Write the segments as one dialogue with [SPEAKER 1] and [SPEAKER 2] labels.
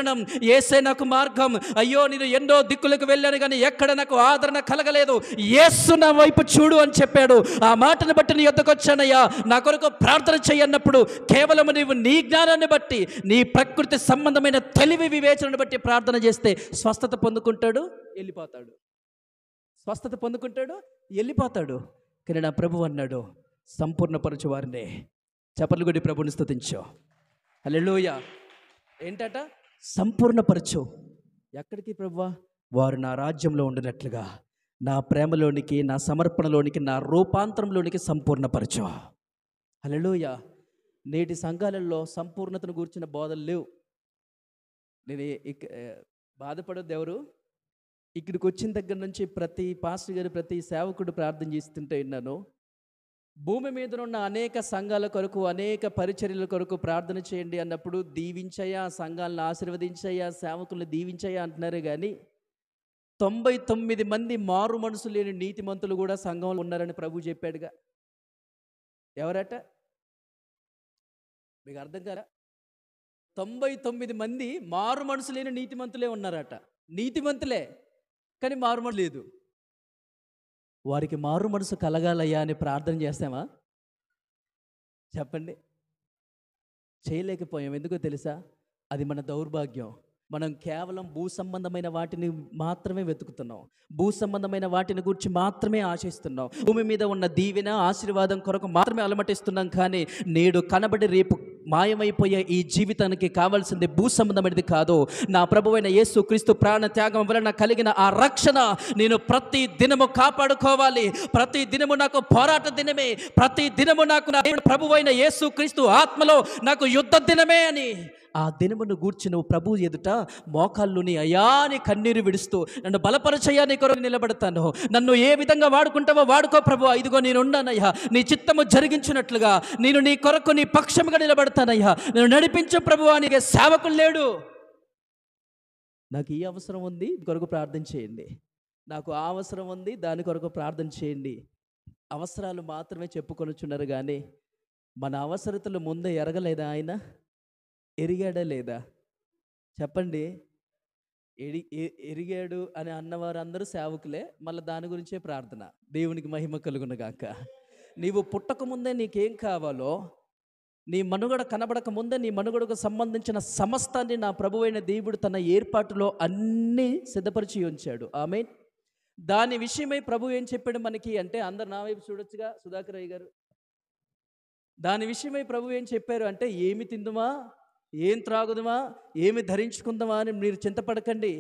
[SPEAKER 1] పట్టణం, యేసే నాకు మార్గం. అయ్యో నేను ఎన్నో దిక్కులకు వెళ్ళాను కానీ ఎక్కడ నాకు ఆదరణ కలగలేదు, యేసు నా వైపు చూడు అని చెప్పాడు. ఆ మాటను బట్టి నీ యొద్దకు వచ్చానయ్యా, నా కొరకు ప్రార్థన చేయన్నప్పుడు కేవలం నీవు నీ జ్ఞానాన్ని బట్టి, నీ ప్రకృతి సంబంధమైన తెలివి వివేచనను బట్టి ప్రార్థన చేస్తే స్వస్థత పొందుకుంటాడు, వెళ్ళిపోతాడు. స్వస్థత పొందుకుంటాడు, వెళ్ళిపోతాడు. కానీ నా ప్రభు అన్నాడు, సంపూర్ణపరచు వారిని. చప్పట్లు కొట్టి ప్రభుని స్తుతించు. హల్లెలూయా. ఏంటట? సంపూర్ణపరచు. ఎక్కడికి ప్రభువా? వారు నా రాజ్యంలో ఉండినట్లుగా నా ప్రేమలోనికి, నా సమర్పణలోనికి, నా రూపాంతరంలోనికి సంపూర్ణపరచు. హల్లెలూయా. నేటి సంఘాలలో సంపూర్ణతను గూర్చిన బోధలు లేవు. నేను బాధపడొద్దు ఎవరు. ఇక్కడికి వచ్చిన దగ్గర నుంచి ప్రతి పాస్టర్ గారు, ప్రతి సేవకుడు ప్రార్థన చేస్తుంటే విన్నాను, భూమి మీద ఉన్న అనేక సంఘాల కొరకు, అనేక పరిచర్యల కొరకు ప్రార్థన చేయండి అన్నప్పుడు దీవించయ్యా, సంఘాలను ఆశీర్వదించయ్యా, సేవకులను దీవించయ్యా అంటున్నారు. కానీ 99 మంది మారు మనసు లేని నీతిమంతులు కూడా సంఘంలో ఉన్నారని ప్రభు చెప్పాడుగా. ఎవరట? మీకు అర్థం కారా? 99 మంది మారు మనసు లేని నీతిమంతులే ఉన్నారట. నీతిమంతులే కానీ మారు మనసు లేదు. వారికి మారు మనసు కలగాలయ్యా అని ప్రార్థన చేస్తామా? చెప్పండి. చేయలేకపోయాం. ఎందుకో తెలుసా? అది మన దౌర్భాగ్యం. మనం కేవలం భూ సంబంధమైన వాటిని మాత్రమే వెతుకుతున్నాం, భూ సంబంధమైన వాటిని గురించి మాత్రమే ఆశిస్తున్నాం, భూమి మీద ఉన్న దీవెన ఆశీర్వాదం కొరకు మాత్రమే అలమటిస్తున్నాం. కానీ నేడు కనబడి రేపు మాయమైపోయే ఈ జీవితానికి కావాల్సింది భూ సంబంధమైనది కాదు. నా ప్రభువైన యేసు క్రీస్తు ప్రాణ త్యాగం వలన కలిగిన ఆ రక్షణ నేను ప్రతి దినము కాపాడుకోవాలి. ప్రతి దినము నాకు పోరాట దినమే, ప్రతి దినము నాకు నా ప్రభువైన యేసు క్రీస్తు ఆత్మలో నాకు యుద్ధ దినమే అని ఆ దినమును గూర్చి నువ్వు ప్రభు ఎదుట మోకాళ్ళుని అయాని కన్నీరు విడుస్తూ, నన్ను బలపరచయ్యా, నీ కొరకు నిలబడతాను, నన్ను ఏ విధంగా వాడుకుంటావో వాడుకో ప్రభు, ఇదిగో నేనున్నానయ్యా, నీ చిత్తము జరిగించినట్లుగా నేను నీ కొరకు నీ పక్షముగా నిలబడతానయ్యా, నేను నడిపించు ప్రభు అని సేవకులు లేడు. నాకు ఈ అవసరం ఉంది, ఇది కొరకు ప్రార్థన చేయండి, నాకు ఆ అవసరం ఉంది, దాని కొరకు ప్రార్థన చేయండి. అవసరాలు మాత్రమే చెప్పుకొనుచున్నారు కానీ మన అవసరతలు ముందే ఎరగలేదా? ఆయన ఎరిగాడా లేదా? చెప్పండి. ఎరిగాడు అని అన్నవారు అందరూ సేవకులే. మళ్ళీ దాని గురించే ప్రార్థన. దేవునికి మహిమ కలుగును గాక. నీవు పుట్టక ముందే నీకేం కావాలో, నీ మనుగడ కనబడక ముందే నీ మనుగడకు సంబంధించిన సమస్తాన్ని నా ప్రభువైన దేవుడు తన ఏర్పాటులో అన్నీ సిద్ధపరిచి ఉంచాడు. ఆమేన్. దాని విషయమై ప్రభు ఏం చెప్పాడు మనకి అంటే, అందరు నా వైపు చూడొచ్చుగా, సుధాకర్ అయ్య గారు. దాని విషయమై ప్రభు ఏం చెప్పారు అంటే, ఏమి తిందుమా, ఏం త్రాగుదమా, ఏమి ధరించుకుందామా అని మీరు చింతపడకండి.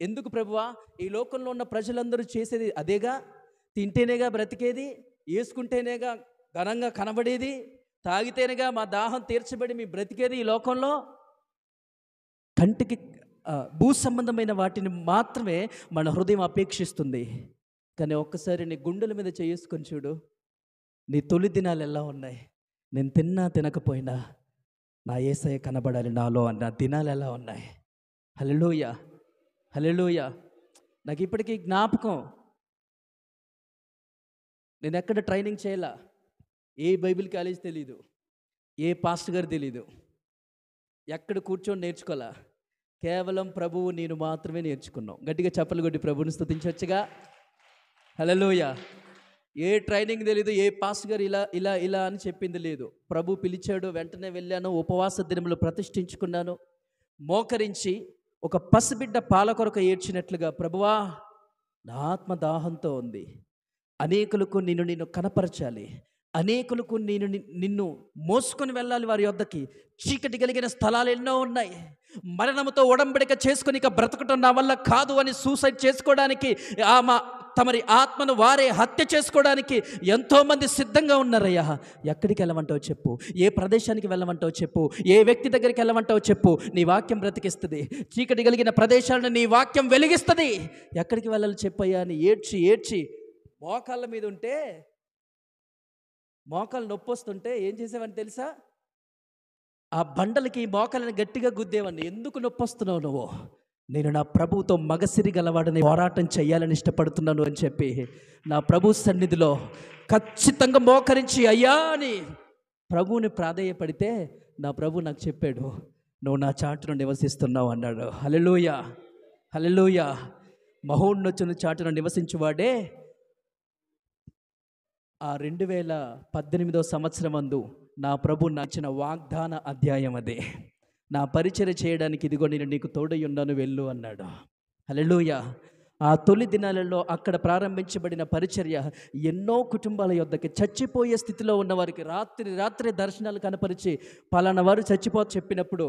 [SPEAKER 1] ఎందుకు ప్రభువా? ఈ లోకంలో ఉన్న ప్రజలందరూ చేసేది అదేగా. తింటేనేగా బ్రతికేది, వేసుకుంటేనేగా ఘనంగా కనబడేది, తాగితేనేగా మా దాహం తీర్చబడి మీ బ్రతికేది ఈ లోకంలో. కంటికి భూ సంబంధమైన వాటిని మాత్రమే మన హృదయం అపేక్షిస్తుంది. కానీ ఒక్కసారి నీ గుండెల మీద చేసుకొని చూడు, నీ తొలి దినాలు ఎలా ఉన్నాయి. నేను తిన్నా తినకపోయినా నా యేసయ్య కనబడాలి నాలో అన్న దినాలు ఎలా ఉన్నాయి. హల్లెలూయా, హల్లెలూయా. నాకు ఇప్పటికీ జ్ఞాపకం. నేను ఎక్కడ ట్రైనింగ్ చేయాల, ఏ బైబిల్ కాలేజ్ తెలీదు, ఏ పాస్టర్ గారు తెలీదు, ఎక్కడ కూర్చొని నేర్చుకోవాలా. కేవలం ప్రభువు నేను మాత్రమే నేర్చుకున్నాం. గట్టిగా చప్పలు కొట్టి ప్రభువుని స్తుతించవచ్చుగా. హల్లెలూయా. ఏ ట్రైనింగ్ తెలీదు, ఏ పాస్టర్ గారు ఇలా ఇలా ఇలా అని చెప్పింది లేదు. ప్రభు పిలిచాడు, వెంటనే వెళ్ళాను, ఉపవాస దినములు ప్రతిష్ఠించుకున్నాను. మోకరించి ఒక పసిబిడ్డ పాల కొరకు ఏడ్చినట్లుగా, ప్రభువా నా ఆత్మ దాహంతో ఉంది, అనేకులకు నిన్ను కనపరచాలి, అనేకులకు నిన్ను మోసుకొని వెళ్ళాలి వారి యొద్దకి. చీకటి కలిగిన స్థలాలు ఎన్నో ఉన్నాయి. మరణముతో ఒడంబడిక చేసుకుని ఇక బ్రతకటం నా వల్ల కాదు అని సూసైడ్ చేసుకోవడానికి, తమరి ఆత్మను వారే హత్య చేసుకోవడానికి ఎంతోమంది సిద్ధంగా ఉన్నారయ్యా. ఎక్కడికి వెళ్ళమంటావు చెప్పు, ఏ ప్రదేశానికి వెళ్ళమంటావు చెప్పు, ఏ వ్యక్తి దగ్గరికి వెళ్ళమంటావు చెప్పు, నీ వాక్యం బ్రతికిస్తుంది. చీకటి కలిగిన ప్రదేశాలను నీ వాక్యం వెలిగిస్తుంది. ఎక్కడికి వెళ్ళాలి చెప్పయ్యా అని ఏడ్చి ఏడ్చి మోకాళ్ళ మీద ఉంటే, మోకాలు నొప్పి వస్తుంటే ఏం చేసేవని తెలుసా? ఆ బండలకి మోకాళ్ళని గట్టిగా గుద్దేవాడిని. ఎందుకు నొప్పి వస్తున్నావు నువ్వు? నేను నా ప్రభువుతో మగసిరి గలవాడని పోరాటం చేయాలని ఇష్టపడుతున్నాను అని చెప్పి నా ప్రభు సన్నిధిలో ఖచ్చితంగా మోకరించి అయ్యా అని ప్రభువుని ప్రాధేయపడితే నా ప్రభు నాకు చెప్పాడు, నువ్వు నా చాటును నివసిస్తున్నావు అన్నాడు. హల్లెలూయా, హల్లెలూయా. మహోన్నతుని చాటును నివసించువాడే ఆ 2018 సంవత్సరం అందు నా ప్రభు నచ్చిన వాగ్దాన అధ్యాయం అదే. నా పరిచర్య చేయడానికి ఇదిగో నేను నీకు తోడై ఉన్నాను, వెళ్ళు అన్నాడు. హల్లెలూయా. ఆ తొలి దినాలలో అక్కడ ప్రారంభించబడిన పరిచర్య ఎన్నో కుటుంబాల యొద్దకి, చచ్చిపోయే స్థితిలో ఉన్న వారికి రాత్రి దర్శనాలు కనపరిచి పలానా వారు చెప్పినప్పుడు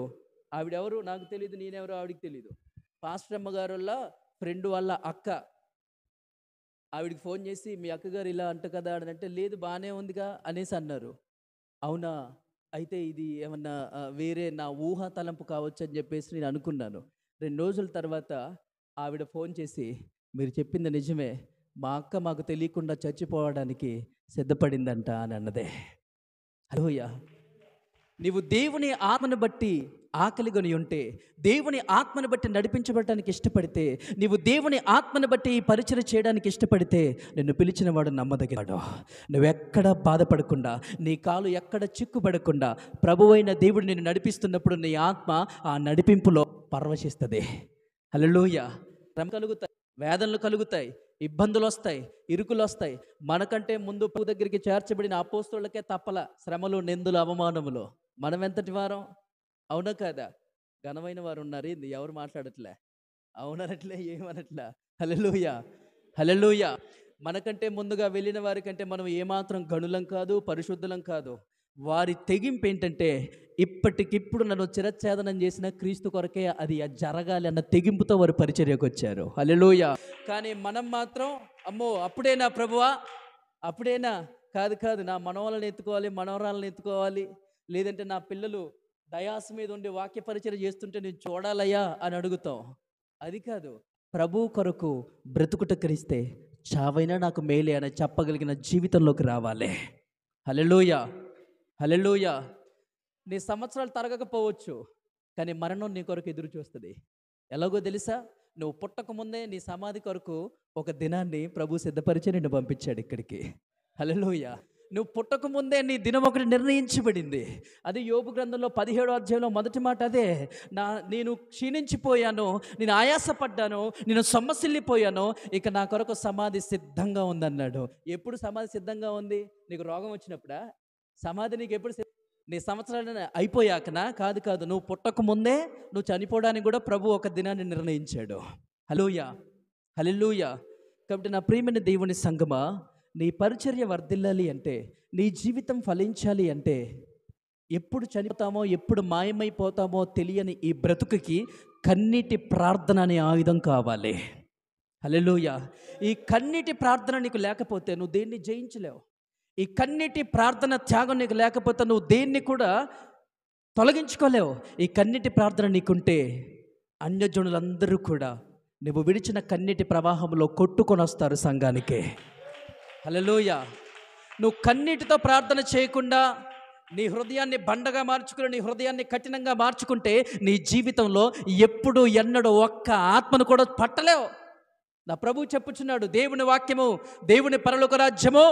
[SPEAKER 1] ఆవిడెవరు నాకు తెలియదు, నేనెవరో ఆవిడికి తెలియదు. పాస్టర్ అమ్మగారు వాళ్ళ ఫ్రెండ్ వాళ్ళ అక్క ఆవిడికి ఫోన్ చేసి, మీ అక్కగారు ఇలా అంట కదా అని అంటే, లేదు బాగానే ఉందిగా అనేసి అన్నారు. అవునా, అయితే ఇది ఏమన్నా వేరే నా ఊహా తలంపు కావచ్చు అని చెప్పేసి నేను అనుకున్నాను. 2 రోజుల తర్వాత ఆవిడ ఫోన్ చేసి, మీరు చెప్పింది నిజమే, మా అక్క మాకు తెలియకుండా చచ్చిపోవడానికి సిద్ధపడిందంట అని అన్నదే. హల్లెలూయా. నీవు దేవుని ఆత్మను బట్టి ఆకలిగొని ఉంటే, దేవుని ఆత్మను బట్టి నడిపించబడటానికి ఇష్టపడితే, నీవు దేవుని ఆత్మను బట్టి ఈ పరిచయం చేయడానికి ఇష్టపడితే, నిన్ను పిలిచిన వాడు నమ్మదగినాడు. నువ్వెక్కడ బాధపడకుండా, నీ కాలు ఎక్కడ చిక్కుపడకుండా, ప్రభువైన దేవుడు నిన్ను నడిపిస్తున్నప్పుడు నీ ఆత్మ ఆ నడిపింపులో పరవశిస్తుంది. హల్లెలూయా. శ్రమ కలుగుతాయి, వేదనలు కలుగుతాయి, ఇబ్బందులు వస్తాయి, ఇరుకులు వస్తాయి. మనకంటే ముందు ప్రభు దగ్గరికి చేర్చబడిన అపోస్తలులకే తప్పల శ్రమలు, నిందులు, అవమానములు. మనం ఎంతటి వారం? అవునా కాదా? ఘనమైన వారు ఉన్నారు, ఇది ఎవరు మాట్లాడట్లే, అవునట్లే, ఏమనట్లే. హల్లెలూయా, హల్లెలూయా. మనకంటే ముందుగా వెళ్ళిన వారికంటే మనం ఏమాత్రం గనులం కాదు, పరిశుద్ధులం కాదు. వారి తెగింపు ఏంటంటే, ఇప్పటికిప్పుడు నన్ను చిరచ్ఛేదనం చేసిన క్రీస్తు కొరకే అది జరగాలి అన్న తెగింపుతో వారు పరిచర్యకు వచ్చారు. హల్లెలూయా. కానీ మనం మాత్రం, అమ్మో అప్పుడేనా ప్రభువా, అప్పుడేనా? కాదు, నా మనవలను ఎత్తుకోవాలి, మనవరాలను ఎత్తుకోవాలి, లేదంటే నా పిల్లలు దయాస్ మీద ఉండి వాక్య పరిచర్య చేస్తుంటే నేను చూడాలయ్యా అని అడుగుతాం. అది కాదు, ప్రభు కొరకు బ్రతుకుట క్రీస్తే, చావైనా నాకు మేలే అని చెప్పగలిగిన జీవితంలోకి రావాలి. హల్లెలూయా, హల్లెలూయా. నీ సంవత్సరాలు తరగకపోవచ్చు, కానీ మరణం నీ కొరకు ఎదురు చూస్తుంది. ఎలాగో తెలుసా? నువ్వు పుట్టకముందే నీ సమాధి కొరకు ఒక దినాన్ని ప్రభు సిద్ధపరిచి నిన్ను పంపించాడు ఇక్కడికి. హల్లెలూయా. నువ్వు పుట్టకముందే నీ దినం ఒకటి నిర్ణయించబడింది. అది యోబు గ్రంథంలో 17వ అధ్యాయంలో మొదటి మాట అదే. నేను క్షీణించిపోయాను, నేను ఆయాసపడ్డాను, నేను సొమ్మసిల్లిపోయాను, ఇక నా కొరకు సమాధి సిద్ధంగా ఉందన్నాడు. ఎప్పుడు సమాధి సిద్ధంగా ఉంది? నీకు రోగం వచ్చినప్పుడా? సమాధి నీకు ఎప్పుడు నీ సంవత్సరాలు అయిపోయాకనా? కాదు, నువ్వు పుట్టకముందే నువ్వు చనిపోవడానికి కూడా ప్రభు ఒక దినాన్ని నిర్ణయించాడు. హల్లెలూయా, హల్లెలూయా. కాబట్టి నా ప్రియమైన దేవుని సంగమా, నీ పరిచర్య వర్ధిల్లాలి అంటే, నీ జీవితం ఫలించాలి అంటే, ఎప్పుడు చనిపోతామో ఎప్పుడు మాయమైపోతామో తెలియని ఈ బ్రతుకుకి కన్నీటి ప్రార్థన అనే ఆయుధం కావాలి. హల్లెలూయా. ఈ కన్నీటి ప్రార్థన నీకు లేకపోతే నువ్వు దేన్ని జయించలేవు. ఈ కన్నీటి ప్రార్థన త్యాగం నీకు లేకపోతే నువ్వు దేన్ని కూడా తొలగించుకోలేవు. ఈ కన్నీటి ప్రార్థన నీకుంటే అన్యజనులందరూ కూడా నువ్వు విడిచిన కన్నీటి ప్రవాహంలో కొట్టుకొని వస్తారు సంఘానికి. హల్లెలూయా. నువ్వు కన్నీటితో ప్రార్థన చేయకుండా నీ హృదయాన్ని బండగా మార్చుకుని, నీ హృదయాన్ని కఠినంగా మార్చుకుంటే నీ జీవితంలో ఎప్పుడు ఎన్నడూ ఒక్క ఆత్మను కూడా పట్టలేవు. నా ప్రభు చెప్పుచున్నాడు, దేవుని వాక్యము, దేవుని పరలోక రాజ్యము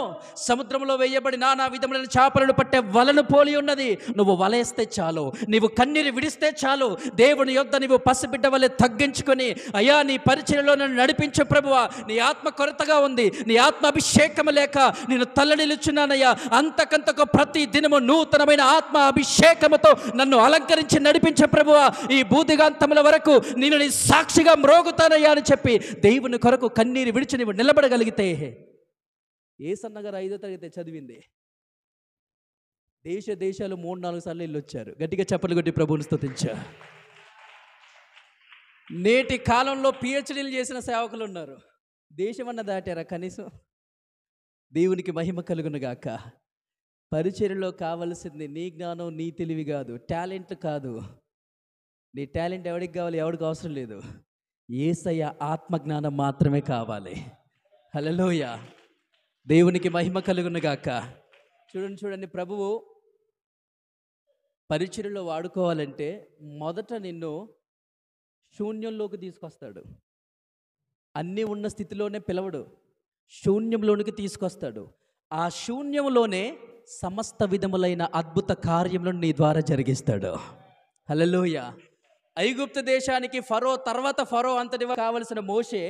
[SPEAKER 1] సముద్రంలో వేయబడి నానా విధములైన చేపలను పట్టే వలను పోలి ఉన్నది. నువ్వు వలేస్తే చాలు, నీవు కన్నీరు విడిస్తే చాలు, దేవుని యొద్ద నీవు పసిబిడ్డ వలె తగ్గించుకొని, అయ్యా నీ పరిచర్యలో నన్ను నడిపించు ప్రభువా, నీ ఆత్మ కొరతగా ఉంది, నీ ఆత్మ అభిషేకము లేక నేను తల్లడిల్లుచున్నానయ్యా, అంతకంతకు ప్రతి దినము నూతనమైన ఆత్మ అభిషేకముతో నన్ను అలంకరించి నడిపించే ప్రభువా, ఈ భూదిగాంతముల వరకు నేను నీ సాక్షిగా మ్రోగుతానయ్యా అని చెప్పి దేవుని కొరకు కన్నీరు విడిచి నీవు నిలబడగలిగితే. యేసన్నగారు 5వ తరగతి చదివింది, దేశాలు 3-4 సార్లు వెళ్ళొచ్చారు. గట్టిగా చప్పట్లు కొట్టి ప్రభువుని స్తుతించా. నేటి కాలంలో పిహెచ్డీలు చేసిన సేవకులు ఉన్నారు, దేశమన్న దాటారా కనీసం? దేవునికి మహిమ కలుగును గాక. పరిచర్యలో కావలసింది నీ జ్ఞానం, నీ తెలివి కాదు, టాలెంట్ కాదు. నీ టాలెంట్ ఎవరికి కావాలి? ఎవరికి అవసరం లేదు. యేసయ్య ఆత్మజ్ఞానం మాత్రమే కావాలి. హల్లెలూయా. దేవునికి మహిమ కలుగును గాక. చూడండి, ప్రభువు పరిచర్యలో వాడుకోవాలంటే మొదట నిన్ను శూన్యంలోకి తీసుకొస్తాడు. అన్నీ ఉన్న స్థితిలోనే పిలవడు, శూన్యంలోనికి తీసుకొస్తాడు. ఆ శూన్యంలోనే సమస్త విధములైన అద్భుత కార్యములను నీ ద్వారా జరిగిస్తాడు. హల్లెలూయా. ఐగుప్తు దేశానికి ఫరో తర్వాత ఫరో అంతటి కావలసిన మోషే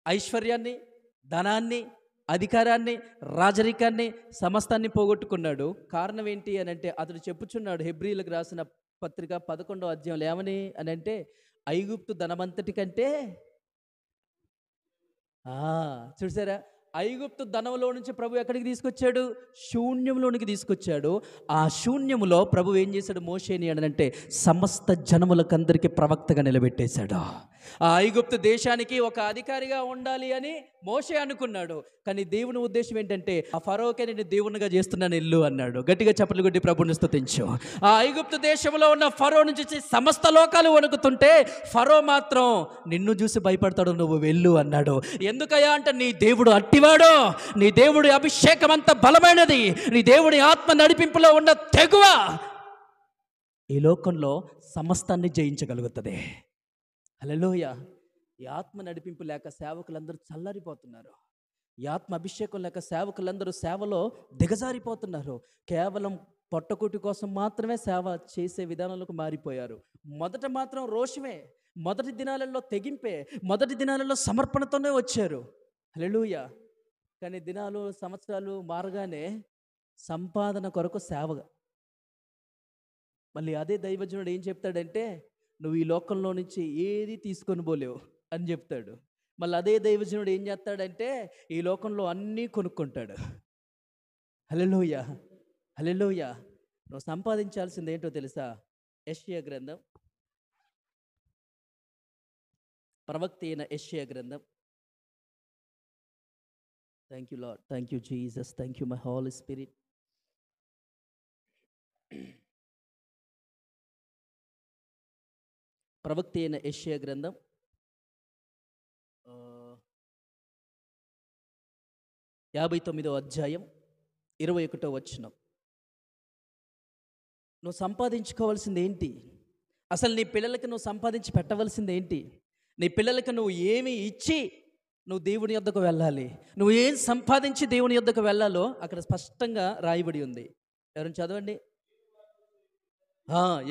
[SPEAKER 1] ఐశ్వర్యాన్ని, ధనాన్ని, అధికారాన్ని, రాజరికాన్ని, సమస్తాన్ని పోగొట్టుకున్నాడు. కారణం ఏంటి అని అంటే అతడు చెప్పుచున్నాడు హెబ్రీలకు రాసిన పత్రిక 11వ అధ్యాయంలో ఏమని అని అంటే, ఐగుప్తు ధనమంతటి కంటే చూసారా, ఐగుప్తు ధనంలో నుంచి ప్రభు ఎక్కడికి తీసుకొచ్చాడు? శూన్యంలోనికి తీసుకొచ్చాడు. ఆ శూన్యములో ప్రభు ఏం చేశాడు మోషేని అని అంటే, సమస్త జనములకందరికీ ప్రవక్తగా నిలబెట్టేశాడు. ఆ ఐగుప్తు దేశానికి ఒక అధికారిగా ఉండాలి అని మోషే అనుకున్నాడు. కానీ దేవుని ఉద్దేశం ఏంటంటే, ఆ ఫరోకే నేను దేవునిగా చేస్తున్నాను ఇల్లు అన్నాడు. గట్టిగా చప్పట్లు కొట్టి ప్రభుని స్తుతించు. ఆ ఐగుప్తు దేశంలో ఉన్న ఫరో నుంచి సమస్త లోకాలు వణుకుతుంటే ఫరో మాత్రం నిన్ను చూసి భయపడతాడు, నువ్వు వెళ్ళు అన్నాడు. ఎందుకయ్యా అంటే, నీ దేవుడు అట్టివాడు, నీ దేవుడి అభిషేకం అంత బలమైనది, నీ దేవుడి ఆత్మ నడిపింపులో ఉన్న తెగువ ఈ లోకంలో సమస్తాన్ని జయించగలుగుతుంది. హల్లెలూయా. ఈ ఆత్మ నడిపింపు లేక సేవకులందరూ చల్లారిపోతున్నారు. ఈ ఆత్మ అభిషేకం లేక సేవకులందరూ సేవలో దిగజారిపోతున్నారు. కేవలం పొట్టకూటి కోసం మాత్రమే సేవ చేసే విధానాలకు మారిపోయారు. మొదట మాత్రం రోషమే, మొదటి దినాలలో తెగింపే, మొదటి దినాలలో సమర్పణతోనే వచ్చారు. హల్లెలూయా. కానీ దినాలు సంవత్సరాలు మారగానే సంపాదన కొరకు సేవగా మళ్ళీ అదే దైవజనుడు ఏం చెప్తాడంటే, నువ్వు ఈ లోకంలో నుంచి ఏది తీసుకొని పోలేవు అని చెప్తాడు. మళ్ళీ అదే దైవజనుడు ఏం చేస్తాడంటే, ఈ లోకంలో అన్నీ కొనుక్కుంటాడు. హల్లెలూయా, హల్లెలూయా. నువ్వు సంపాదించాల్సింది ఏంటో తెలుసా? యెషయా గ్రంథం, ప్రవక్త అయిన యెషయా గ్రంథం. Thank you lord, thank you Jesus, thank you my Holi spirit. ప్రవక్త అయిన యెషయా గ్రంథం 59వ అధ్యాయం 21వ వచనం. నువ్వు సంపాదించుకోవాల్సింది ఏంటి? అసలు నీ పిల్లలకి నువ్వు సంపాదించి పెట్టవలసింది ఏంటి? నీ పిల్లలకి నువ్వు ఏమి ఇచ్చి నువ్వు దేవుని యొద్దకు వెళ్ళాలి? నువ్వు ఏం సంపాదించి దేవుని యొద్దకు వెళ్ళాలో అక్కడ స్పష్టంగా రాయబడి ఉంది. ఎవరైనా చదవండి.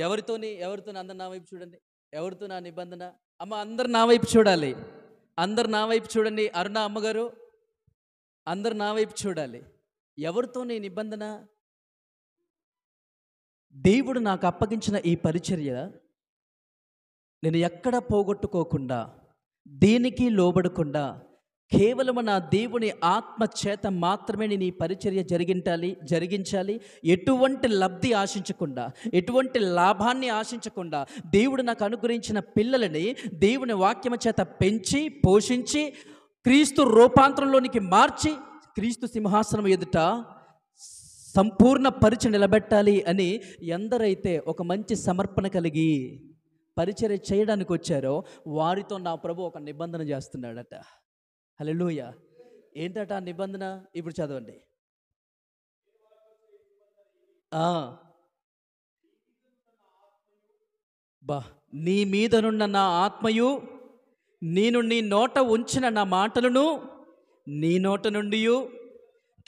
[SPEAKER 1] ఎవరితోని అందరు నా వైపు చూడండి. ఎవరితో నా నిబంధన? అమ్మ అందరు నా వైపు చూడాలి, అందరు నా వైపు చూడండి. అరుణ అమ్మగారు అందరు నా వైపు చూడాలి. ఎవరితో నీ నిబంధన? దేవుడు నాకు అప్పగించిన ఈ పరిచర్య నేను ఎక్కడ పోగొట్టుకోకుండా, దేనికి లోబడకుండా, కేవలం నా దేవుని ఆత్మ చేత మాత్రమే నేను ఈ పరిచర్య జరిగించాలి. ఎటువంటి లబ్ధి ఆశించకుండా, ఎటువంటి లాభాన్ని ఆశించకుండా దేవుడు నాకు అనుగ్రహించిన పిల్లలని దేవుని వాక్యము చేత పెంచి పోషించి క్రీస్తు రూపాంతరంలోనికి మార్చి క్రీస్తు సింహాసనం ఎదుట సంపూర్ణ పరిచయం నిలబెట్టాలి అని ఎందరైతే ఒక మంచి సమర్పణ కలిగి పరిచర్య చేయడానికి వచ్చారో వారితో నా ప్రభు ఒక నిబంధన చేస్తున్నాడట. హల్లెలూయా. ఏంటట ఆ నిబంధన? ఇప్పుడు చదవండి. నీ మీదనున్న నా ఆత్మయు, నేను నీ నోట ఉంచిన నా మాటలను నీ నోట నుండి,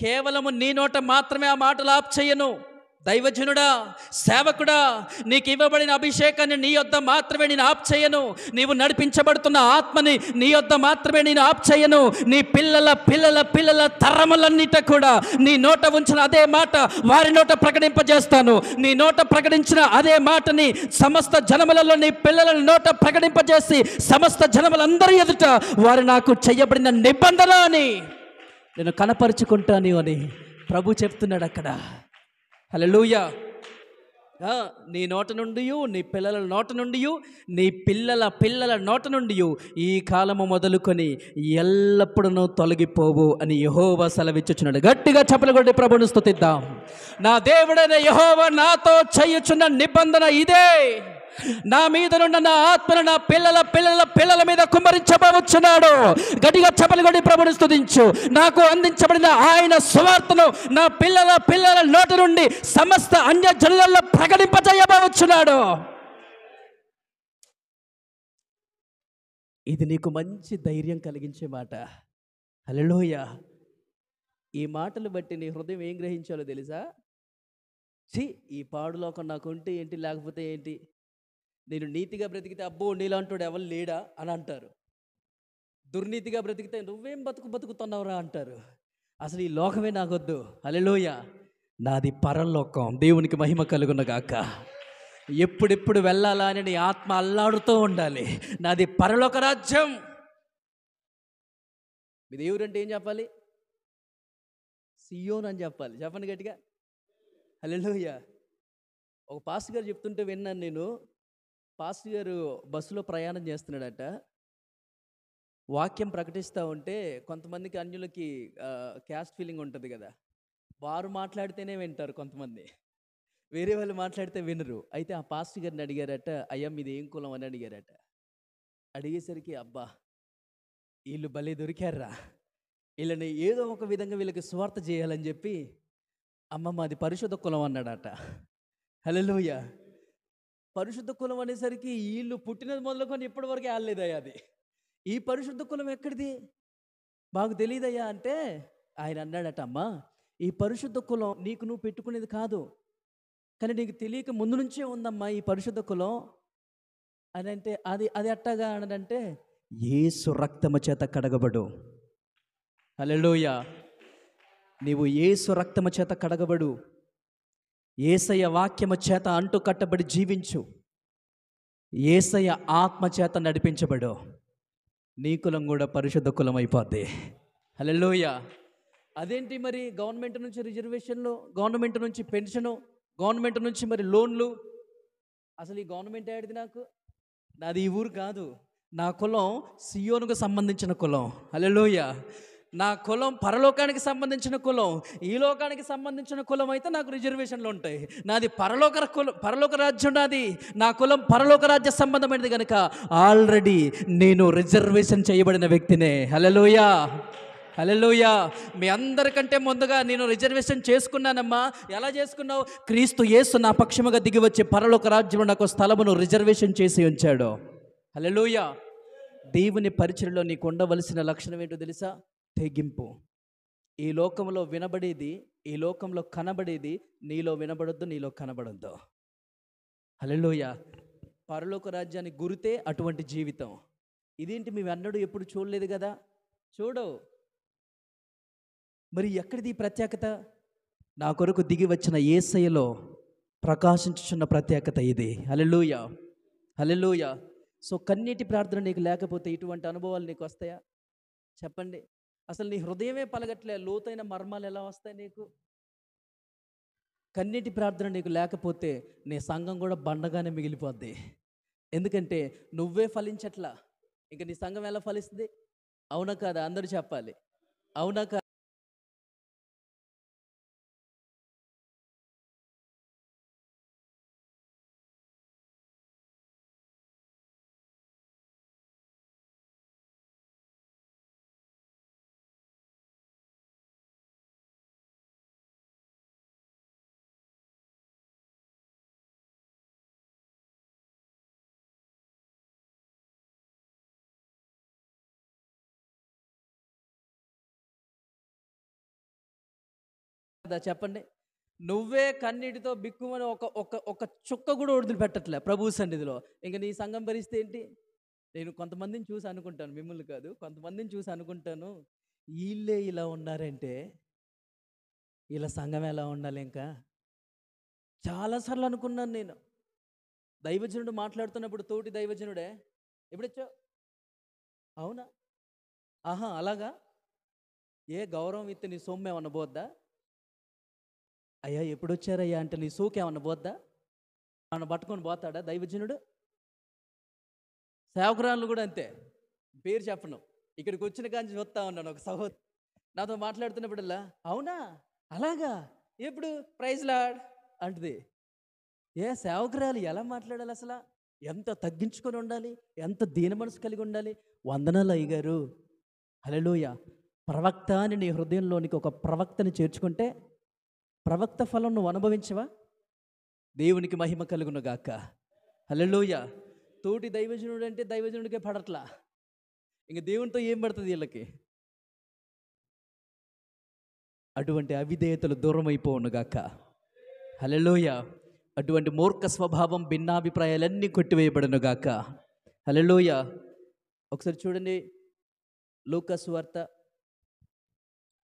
[SPEAKER 1] కేవలము నీ నోట మాత్రమే ఆ మాటలు ఆప్ చేయను. దైవజనుడా, సేవకుడా, నీకు ఇవ్వబడిన అభిషేకాన్ని నీ యొద్ద మాత్రమే నేను ఆప్ చేయను. నీవు నడిపించబడుతున్న ఆత్మని నీ యొద్ద మాత్రమే నేను ఆప్ చేయను. నీ పిల్లల పిల్లల పిల్లల తరములన్నిట కూడా నీ నోట ఉంచిన అదే మాట వారి నోట ప్రకటింపజేస్తాను. నీ నోట ప్రకటించిన అదే మాటని సమస్త జనములలో నీ పిల్లల నోట ప్రకటింపజేసి సమస్త జనములందరి ఎదుట వారు నాకు చేయబడిన నిబంధన అని నేను కనపరుచుకుంటాను అని ప్రభు చెప్తున్నాడు అక్కడ. హల్లెలూయా. నీ నోట నుండి, నీ పిల్లల నోట నుండి, నీ పిల్లల పిల్లల నోట నుండి ఈ కాలము మొదలుకొని ఎల్లప్పుడూ తొలగిపోవు అని యెహోవా సెలవిచ్చుచున్నాడు. గట్టిగా చప్పట్లు కొట్టి ప్రభువును స్తుతిద్దాం. నా దేవుడైన యెహోవా నాతో చేయుచున్న నిబంధన ఇదే. నా మీద నుండి నా ఆత్మను నా పిల్లల పిల్లల పిల్లల మీద కుమ్మరించబోచున్నాడు. గట్టిగా చప్పట్లు కొట్టి ప్రభువును స్తుతించు. నాకు అందించబడిన ఆయన సువార్తను నా పిల్లల పిల్లల నోటి నుండి సమస్త అన్య జనులలో ప్రకటింపజేయబోచున్నాడు. ఇది నీకు మంచి ధైర్యం కలిగించే మాట. హల్లెలూయా. ఈ మాటలు బట్టి నీ హృదయం ఏం గ్రహించాలో తెలుసా? ఈ పాడులోకం నాకు ఉంటే ఏంటి, లేకపోతే ఏంటి, నేను నీతిగా బ్రతికితే అబ్బో నీలాంటోడు ఎవరు లేడా అని అంటారు. దుర్నీతిగా బ్రతికితే నువ్వేం బతుకుతున్నావురా అంటారు. అసలు ఈ లోకమే నాకొద్దు. హల్లెలూయా. నాది పరలోకం. దేవునికి మహిమ కలుగును గాక. ఎప్పుడెప్పుడు వెళ్ళాలా అని నీ ఆత్మ అల్లాడుతూ ఉండాలి. నాది పరలోక రాజ్యం. మీ దేవుడు అంటే ఏం చెప్పాలి? సియోన్ అని చెప్పాలి. చెప్పండి గట్టిగా. హల్లెలూయా. ఒక పాస్టర్ గారు చెప్తుంటే విన్నాను నేను. పాస్టర్ గారు బస్సులో ప్రయాణం చేస్తున్నాడట. వాక్యం ప్రకటిస్తూ ఉంటే కొంతమందికి అన్యులకి క్యాస్ట్ ఫీలింగ్ ఉంటుంది కదా. వారు మాట్లాడితేనే వింటారు కొంతమంది, వేరే వాళ్ళు మాట్లాడితే వినరు. అయితే ఆ పాస్టర్ గారిని అడిగారట, అయ్యా మీది ఏం కులం అని అడిగారట. అడిగేసరికి అబ్బా వీళ్ళు భలే దొరికారా, వీళ్ళని ఏదో ఒక విధంగా వీళ్ళకి స్వార్థ చేయాలని చెప్పి అమ్మ మాది పరిశుద్ధ కులం అన్నాడట. హల్లెలూయా. పరిశుద్ధ కులం అనేసరికి వీళ్ళు పుట్టినది మొదలుకొని ఇప్పటి వరకు ఆడలేదయ్యా అది. ఈ పరిశుద్ధ కులం ఎక్కడిది మాకు తెలియదయ్యా అంటే ఆయన అన్నాడట, అమ్మా ఈ పరిశుద్ధ కులం నీకు నువ్వు పెట్టుకునేది కాదు, కానీ నీకు తెలియక ముందు నుంచే ఉందమ్మా ఈ పరిశుద్ధ కులం అని అంటే, అది అది అట్టగా అనంటే యేసు రక్తము చేత కడగబడు. హల్లెలూయా. నీవు యేసు రక్తము చేత కడగబడు, యేసయ్య వాక్యము చేత అంటు కట్టబడి జీవించు, యేసయ్య ఆత్మ చేత నడిపించబడు, నీ కులం కూడా పరిశుద్ధ కులం అయిపోద్ది. హల్లెలూయా. అదేంటి మరి గవర్నమెంట్ నుంచి రిజర్వేషన్లు, గవర్నమెంట్ నుంచి పెన్షను, గవర్నమెంట్ నుంచి మరి లోన్లు. అసలు ఈ గవర్నమెంట్ ఏడిది? నాది ఈ ఊరు కాదు. నా కులం సియోనుకు సంబంధించిన కులం. హల్లెలూయా. నా కులం పరలోకానికి సంబంధించిన కులం. ఈ లోకానికి సంబంధించిన కులం అయితే నాకు రిజర్వేషన్లు ఉంటాయి. నాది పరలోక రాజ్యం నాది. నా కులం పరలోక రాజ్య సంబంధమైనది కనుక ఆల్రెడీ నేను రిజర్వేషన్ చేయబడిన వ్యక్తినే. హల్లెలూయా. హల్లెలూయా. మీ అందరికంటే ముందుగా నేను రిజర్వేషన్ చేసుకున్నానమ్మా. ఎలా చేసుకున్నావు? క్రీస్తు యేసు నా పక్షముగా దిగి వచ్చి పరలోక రాజ్యంలో నాకు స్థలమును రిజర్వేషన్ చేసి ఉంచాడు. హల్లెలూయా. దేవుని పరిచర్యలో నీకు ఉండవలసిన లక్షణం ఏంటో తెలుసా? తెగింపు. ఈ లోకంలో వినబడేది, ఈ లోకంలో కనబడేది నీలో వినబడొద్దు, నీలో కనబడొద్దు. హల్లెలూయా. పరలోక రాజ్యానికి గురితే అటువంటి జీవితం. ఇదేంటి మేము అన్నడు ఎప్పుడు చూడలేదు కదా? చూడవు. మరి ఎక్కడిది ప్రత్యేకత? నా కొరకు దిగి వచ్చిన యేసయ్యలో ప్రకాశించుచున్న ప్రత్యేకత ఇది. హల్లెలూయా. హల్లెలూయా. సో కన్నీటి ప్రార్థన నీకు లేకపోతే ఇటువంటి అనుభవాలు నీకు వస్తాయా? చెప్పండి. అసలు నీ హృదయమే పలగట్లే, లోతైన మర్మాలు ఎలా వస్తాయి నీకు? కన్నీటి ప్రార్థన నీకు లేకపోతే నీ సంఘం కూడా బండగానే మిగిలిపోద్ది. ఎందుకంటే నువ్వే ఫలించట్లా, ఇంకా నీ సంఘం ఎలా ఫలిస్తుంది? అవునా కాదా? అందరూ చెప్పాలి. అవునా కాదా? చెప్పండి. నువ్వే కన్నీటితో బిక్కుమని ఒక ఒక ఒక చుక్క కూడా వదిలిపెట్టట్లే ప్రభు సన్నిధిలో. ఇంకా నీ సంఘం పరిస్థితి ఏంటి? నేను కొంతమందిని చూసి అనుకుంటాను, మిమ్మల్ని కాదు, కొంతమందిని చూసి అనుకుంటాను, వీళ్ళే ఇలా ఉన్నారంటే ఇలా సంఘం ఎలా ఉండాలి? ఇంకా చాలాసార్లు అనుకున్నాను నేను. దైవజనుడు మాట్లాడుతున్నప్పుడు తోటి దైవజనుడే, ఎప్పుడొచ్చావు? అవునా? ఆహా అలాగా? ఏ గౌరవం ఇస్తే నీ సొమ్ము ఏమన్నా పోద్దా? అయ్యా ఎప్పుడొచ్చారయ్యా అంటే నీ సూకేమన్నా పోద్దా? మనం పట్టుకొని పోతాడా దైవజనుడు? సేవకురాళ్ళు కూడా అంతే. పేరు చెప్పను, ఇక్కడికి వచ్చిన కాంచి చూస్తా ఉన్నాను. ఒక సహోదరు నాతో మాట్లాడుతున్నప్పుడల్లా అవునా అలాగా ఎప్పుడు ప్రైజ్ లార్డ్ అంటది. ఏ సేవకురాలు ఎలా మాట్లాడాలి? అసలు ఎంత తగ్గించుకొని ఉండాలి, ఎంత దీన మనసు కలిగి ఉండాలి. వందనాలు అయ్యగారు. హల్లెలూయా. ప్రవక్త అని నీ హృదయంలోనికి ఒక ప్రవక్తని చేర్చుకుంటే ప్రవక్త ఫలం నువ్వు అనుభవించవా? దేవునికి మహిమ కలుగును గాక. హల్లెలూయా. తోటి దైవజనుడు అంటే దైవజనుడికే పడట్లా, ఇంక దేవునితో ఏం పడుతుంది వీళ్ళకి? అటువంటి అవిధేయతలు దూరం అయిపోవును గాక. హల్లెలూయా. అటువంటి మూర్ఖ స్వభావం, భిన్నాభిప్రాయాలన్నీ కొట్టివేయబడును గాక. హల్లెలూయా. ఒకసారి చూడండి, లూకా సువార్త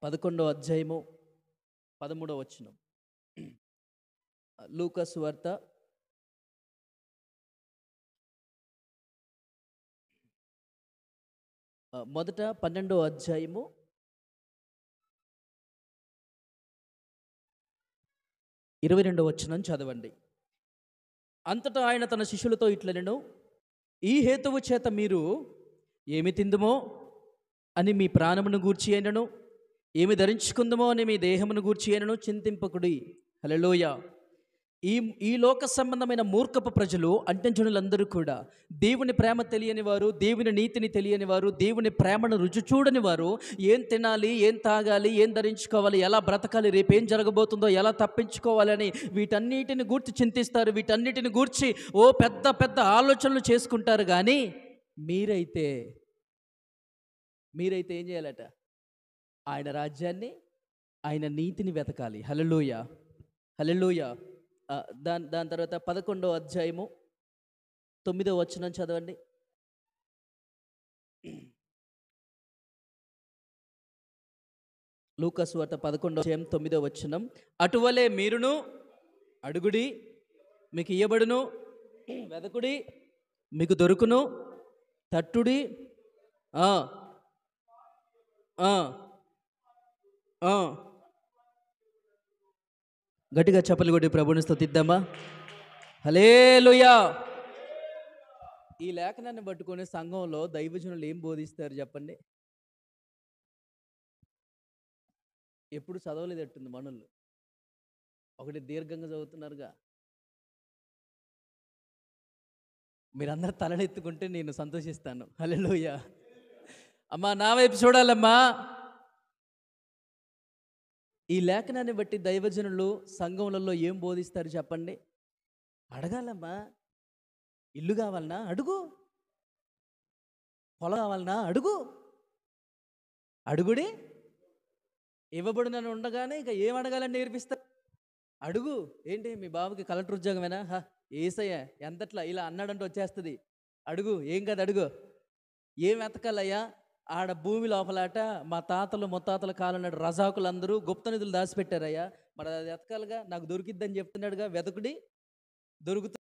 [SPEAKER 1] 11వ అధ్యాయము 13వ వచనం. లూకా సువార్త మొదట 12వ అధ్యాయము 22వ వచనం చదవండి. అంతటా ఆయన తన శిష్యులతో ఇట్లనెను, ఈ హేతువు చేత మీరు ఏమి తిందుమో అని మీ ప్రాణమును గూర్చి అయినను, ఏమి ధరించుకుందుమో అని మీ దేహమును గూర్చి అయినను చింతింపకుడి. హల్లెలూయా. ఈ లోక సంబంధమైన మూర్ఖపు ప్రజలు, అంటజనులందరూ కూడా దేవుని ప్రేమ తెలియని వారు, దేవుని నీతిని తెలియని వారు, దేవుని ప్రేమను రుచి చూడని వారు, ఏం తినాలి, ఏం తాగాలి, ఏం ధరించుకోవాలి, ఎలా బ్రతకాలి, రేపేం జరగబోతుందో, ఎలా తప్పించుకోవాలని వీటన్నిటిని గూర్చి చింతిస్తారు. వీటన్నిటిని గూర్చి పెద్ద పెద్ద ఆలోచనలు చేసుకుంటారు. కానీ మీరైతే ఏం చేయాలట? ఆయన రాజ్యాన్ని, ఆయన నీతిని వెతకాలి. హల్లెలూయా, హల్లెలూయా. దాని తర్వాత 11వ అధ్యాయము 9వ వచనం చదవండి. లూకా సువార్త 11వ అధ్యాయం 9వ వచనం. అటువలే మీరును అడుగుడి, మీకు ఇయ్యబడును, వెదకుడి, మీకు దొరుకును, తట్టుడి. గట్టిగా చప్పలు కొట్టి ప్రభువుని స్తుతిద్దామా? హల్లెలూయా. ఈ లేఖనాన్ని పట్టుకొని సంఘంలో దైవజనులు ఏం బోధిస్తారు చెప్పండి? ఎప్పుడు చదవలేదట్టుంది మనోళ్ళు. ఒకటి దీర్ఘంగా చదువుతున్నారుగా. మీరందరూ తలనెత్తుకుంటే నేను సంతోషిస్తాను. హల్లెలూయా. అమ్మా, నా వైపు చూడాలమ్మా. ఈ లేఖనాన్ని బట్టి దైవజనులు సంఘములలో ఏం బోధిస్తారు చెప్పండి? అడగాలమ్మా. ఇల్లు కావాలన్నా అడుగు, పొలం కావాలన్నా అడుగు, అడుగుడి ఇవ్వబడునని ఉండగానే ఇక ఏం అడగాలని నేర్పిస్తారు? అడుగు. ఏంటి మీ బాబుకి కలెక్టర్ ఉద్యోగమేనా? ఏసయ్య ఎంతట్లా ఇలా అన్నాడంటే వచ్చేస్తుంది. అడుగు, ఏం కాదు అడుగు. ఏం వెతకాలయ్యా? ఆడ భూమి లోపలాట మా తాతలు ముత్తాతల కాలం నాడు రజాకులందరూ గుప్త నిధులు దాచిపెట్టారయ్యా. మరి అది వెతకాలిగా. నాకు దొరికిద్దని చెప్తున్నాడుగా, వెతకుడి, దొరుకుతుంది.